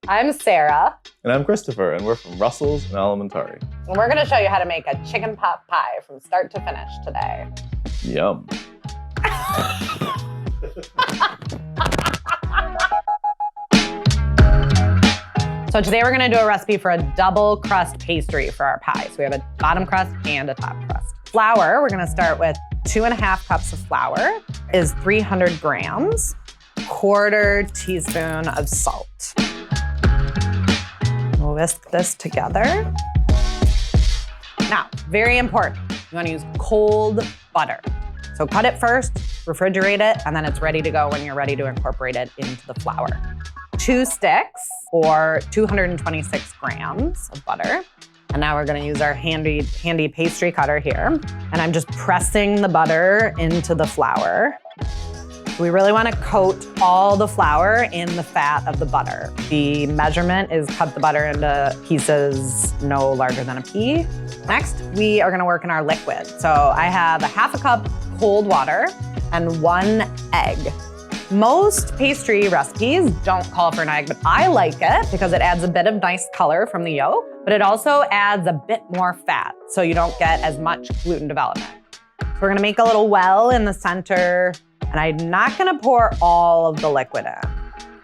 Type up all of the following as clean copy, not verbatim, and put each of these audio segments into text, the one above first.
I'm Sarah. And I'm Christopher, and we're from Russell's and Elementary. And we're gonna show you how to make a chicken pot pie from start to finish today. Yum. So today we're gonna do a recipe for a double crust pastry for our pie. So we have a bottom crust and a top crust. Flour, we're gonna start with 2.5 cups of flour is 300 grams, 1/4 teaspoon of salt. We'll whisk this together. Now, very important, you wanna use cold butter. So cut it first, refrigerate it, and then it's ready to go when you're ready to incorporate it into the flour. 2 sticks or 226 grams of butter. And now we're gonna use our handy pastry cutter here. And I'm just pressing the butter into the flour. We really wanna coat all the flour in the fat of the butter. The measurement is cut the butter into pieces no larger than a pea. Next, we are gonna work in our liquid. So I have a 1/2 cup cold water and 1 egg. Most pastry recipes don't call for an egg, but I like it because it adds a bit of nice color from the yolk, but it also adds a bit more fat, so you don't get as much gluten development. So we're gonna make a little well in the center, and I'm not gonna pour all of the liquid in.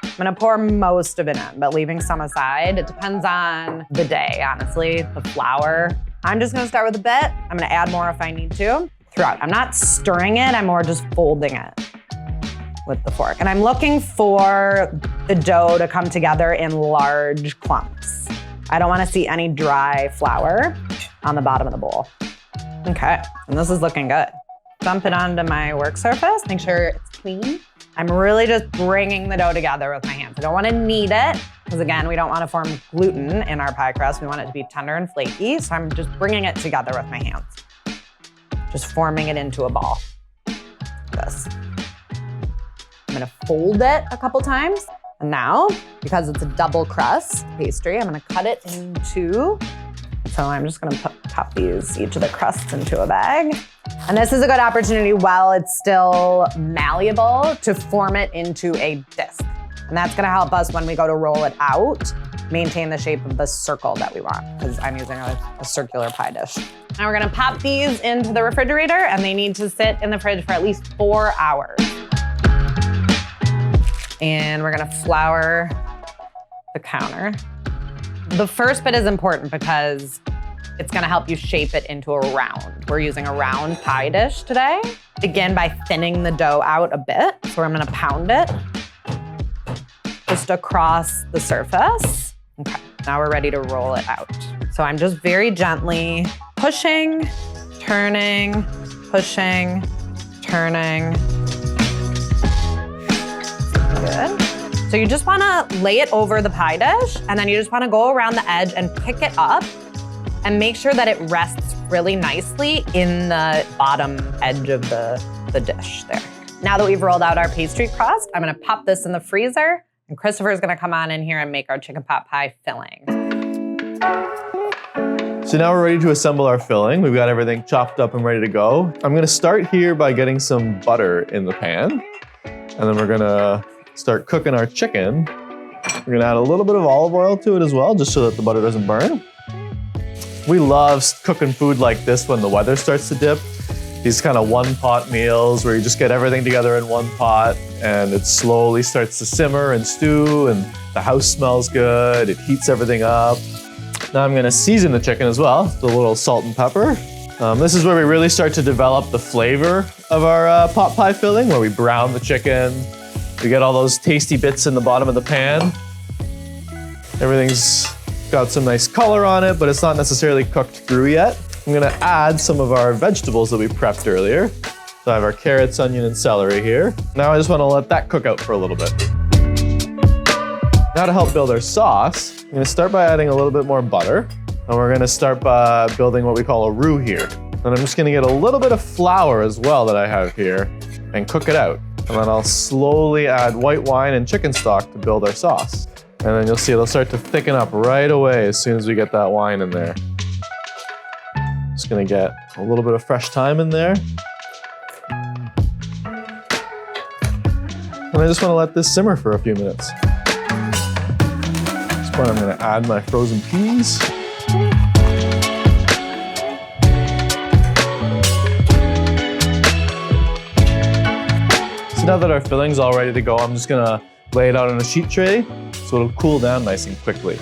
I'm gonna pour most of it in, but leaving some aside. It depends on the day, honestly, the flour. I'm just gonna start with a bit. I'm gonna add more if I need to throughout. I'm not stirring it, I'm more just folding it with the fork. And I'm looking for the dough to come together in large clumps. I don't wanna see any dry flour on the bottom of the bowl. Okay, and this is looking good. Dump it onto my work surface, make sure it's clean. I'm really just bringing the dough together with my hands. I don't wanna knead it, because again, we don't wanna form gluten in our pie crust. We want it to be tender and flaky, so I'm just bringing it together with my hands. Just forming it into a ball, like this. I'm gonna fold it a couple times. And now, because it's a double crust pastry, I'm gonna cut it in 2. So I'm just gonna pop each of the crusts into a bag. And this is a good opportunity while it's still malleable to form it into a disc. And that's gonna help us when we go to roll it out, maintain the shape of the circle that we want, because I'm using a circular pie dish. Now we're gonna pop these into the refrigerator, and they need to sit in the fridge for at least 4 hours. And we're gonna flour the counter. The first bit is important because it's gonna help you shape it into a round. We're using a round pie dish today. Begin by thinning the dough out a bit. So I'm gonna pound it just across the surface. Okay, now we're ready to roll it out. So I'm just very gently pushing, turning, pushing, turning. Good. So you just wanna lay it over the pie dish, and then you just wanna go around the edge and pick it up and make sure that it rests really nicely in the bottom edge of the dish there. Now that we've rolled out our pastry crust, I'm gonna pop this in the freezer, and Christopher's gonna come on in here and make our chicken pot pie filling. So now we're ready to assemble our filling. We've got everything chopped up and ready to go. I'm gonna start here by getting some butter in the pan, and then we're gonna start cooking our chicken. We're gonna add a little bit of olive oil to it as well, just so that the butter doesn't burn. We love cooking food like this when the weather starts to dip. These kind of one-pot meals where you just get everything together in one pot and it slowly starts to simmer and stew and the house smells good, it heats everything up. Now I'm gonna season the chicken as well with a little salt and pepper. This is where we really start to develop the flavor of our pot pie filling, where we brown the chicken. We get all those tasty bits in the bottom of the pan. Everything's got some nice color on it, but it's not necessarily cooked through yet. I'm gonna add some of our vegetables that we prepped earlier. So I have our carrots, onion, and celery here. Now I just wanna let that cook out for a little bit. Now to help build our sauce, I'm gonna start by adding a little bit more butter. And we're gonna start by building what we call a roux here. And I'm just gonna get a little bit of flour as well that I have here and cook it out. And then I'll slowly add white wine and chicken stock to build our sauce. And then you'll see it'll start to thicken up right away as soon as we get that wine in there. Just gonna get a little bit of fresh thyme in there. And I just wanna let this simmer for a few minutes. point, I'm gonna add my frozen peas. So now that our filling's all ready to go, I'm just gonna lay it out on a sheet tray so it'll cool down nice and quickly.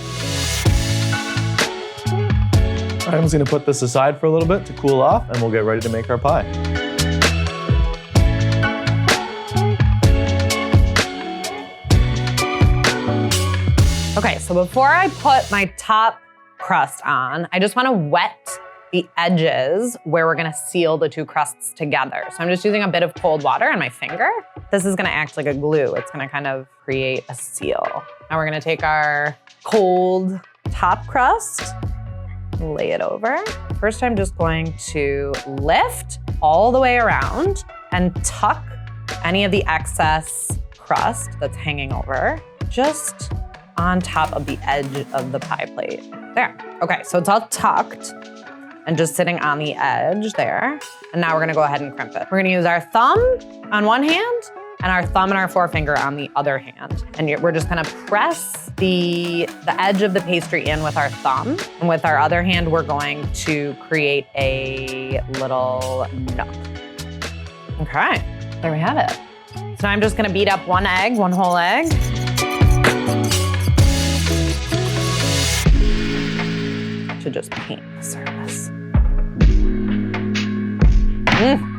I'm just gonna put this aside for a little bit to cool off, and we'll get ready to make our pie. Okay, so before I put my top crust on, I just wanna wet the edges where we're gonna seal the two crusts together. So I'm just using a bit of cold water on my finger. This is gonna act like a glue. It's gonna kind of create a seal. Now we're gonna take our cold top crust, lay it over. First, I'm just going to lift all the way around and tuck any of the excess crust that's hanging over just on top of the edge of the pie plate. There. Okay, so it's all tucked and just sitting on the edge there. And now we're gonna go ahead and crimp it. We're gonna use our thumb on one hand and our thumb and our forefinger on the other hand. And we're just gonna press the edge of the pastry in with our thumb. And with our other hand, we're going to create a little nook. Okay, there we have it. So now I'm just gonna beat up one whole egg. To just paint the surface.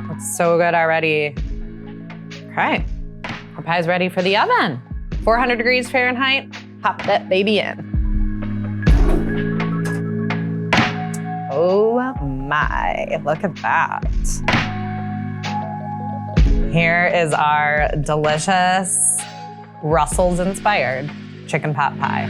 Looks so good already. Okay, our pie's ready for the oven. 400 degrees Fahrenheit, pop that baby in. Oh my, look at that. Here is our delicious Russell's inspired chicken pot pie.